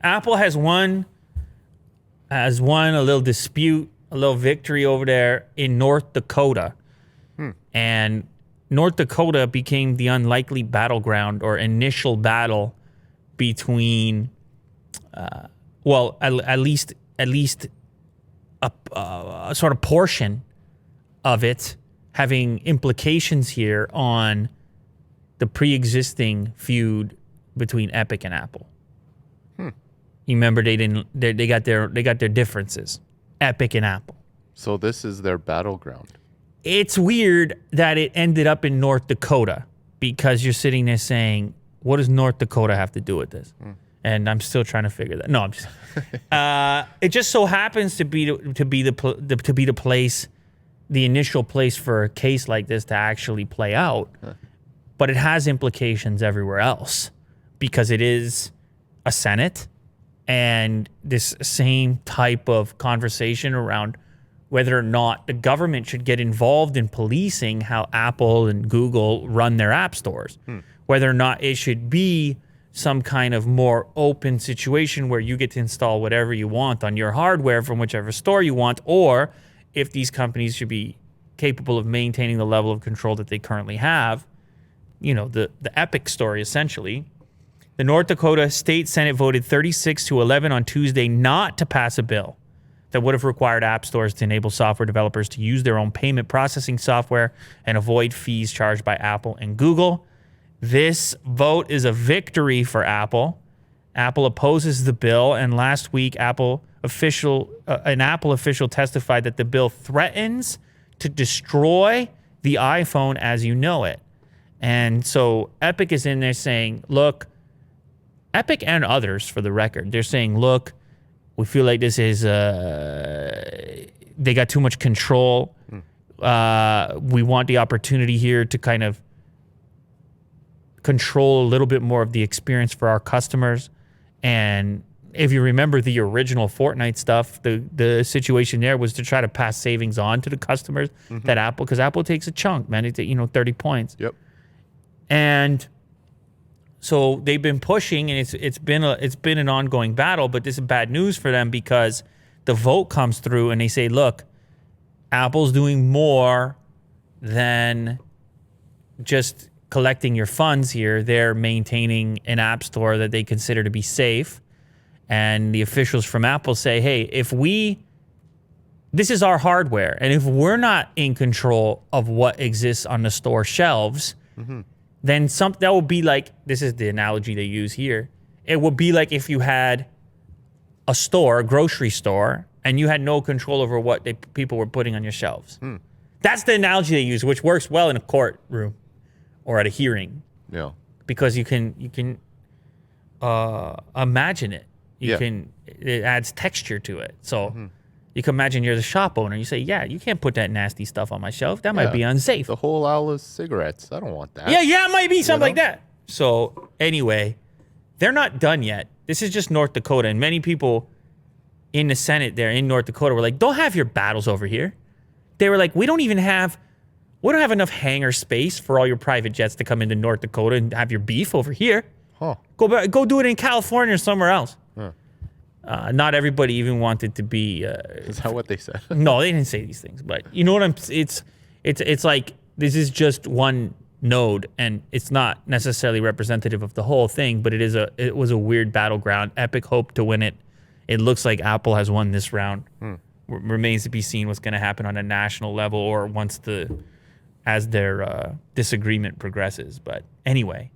Apple has won a little dispute, a little victory over there in North Dakota. And North Dakota became the unlikely battleground or initial battle between, at least a sort of portion of it having implications here on the pre-existing feud between Epic and Apple. You remember they got their differences, Epic and Apple. So this is their battleground. It's weird that it ended up in North Dakota because you're sitting there saying, what does North Dakota have to do with this? And I'm still trying to figure that. No, I'm just. It just so happens to be the place, the initial place for a case like this to actually play out, but it has implications everywhere else because it is a Senate, and this same type of conversation around whether or not the government should get involved in policing how Apple and Google run their app stores, whether or not it should be some kind of more open situation where you get to install whatever you want on your hardware from whichever store you want, or if these companies should be capable of maintaining the level of control that they currently have. You know, the Epic story, essentially. The North Dakota State Senate voted 36-11 on Tuesday not to pass a bill that would have required app stores to enable software developers to use their own payment processing software and avoid fees charged by Apple and Google. This vote is a victory for Apple. Apple opposes the bill, and last week, an Apple official testified that the bill threatens to destroy the iPhone as you know it. And so Epic is in there saying, look, Epic and others, for the record, they're saying, look, we feel like this is, they got too much control. We want the opportunity here to kind of control a little bit more of the experience for our customers. And if you remember the original Fortnite stuff, the situation there was to try to pass savings on to the customers that Apple, because Apple takes a chunk, man. It's 30 points. Yep. And so they've been pushing, and it's been an ongoing battle. But this is bad news for them because the vote comes through, and they say, look, Apple's doing more than just collecting your funds here. They're maintaining an app store that they consider to be safe. And the officials from Apple say, hey, this is our hardware, and if we're not in control of what exists on the store shelves, then that will be like, this is the analogy they use here. It would be like if you had a grocery store, and you had no control over what people were putting on your shelves. That's the analogy they use, which works well in a courtroom or at a hearing. Yeah. Because you can imagine it. It adds texture to it. So you can imagine you're the shop owner. You say, yeah, you can't put that nasty stuff on my shelf. That might be unsafe. The whole aisle of cigarettes. I don't want that. Yeah, it might be something like that. So anyway, they're not done yet. This is just North Dakota. And many people in the Senate there in North Dakota were like, don't have your battles over here. They were like, we don't have enough hangar space for all your private jets to come into North Dakota and have your beef over here. Go do it in California or somewhere else. Not everybody even wanted to be. Is that what they said? No, they didn't say these things. But you know what it's like. This is just one node, and it's not necessarily representative of the whole thing. But it was a weird battleground. Epic hoped to win it. It looks like Apple has won this round. Remains to be seen what's going to happen on a national level or as their disagreement progresses. But anyway,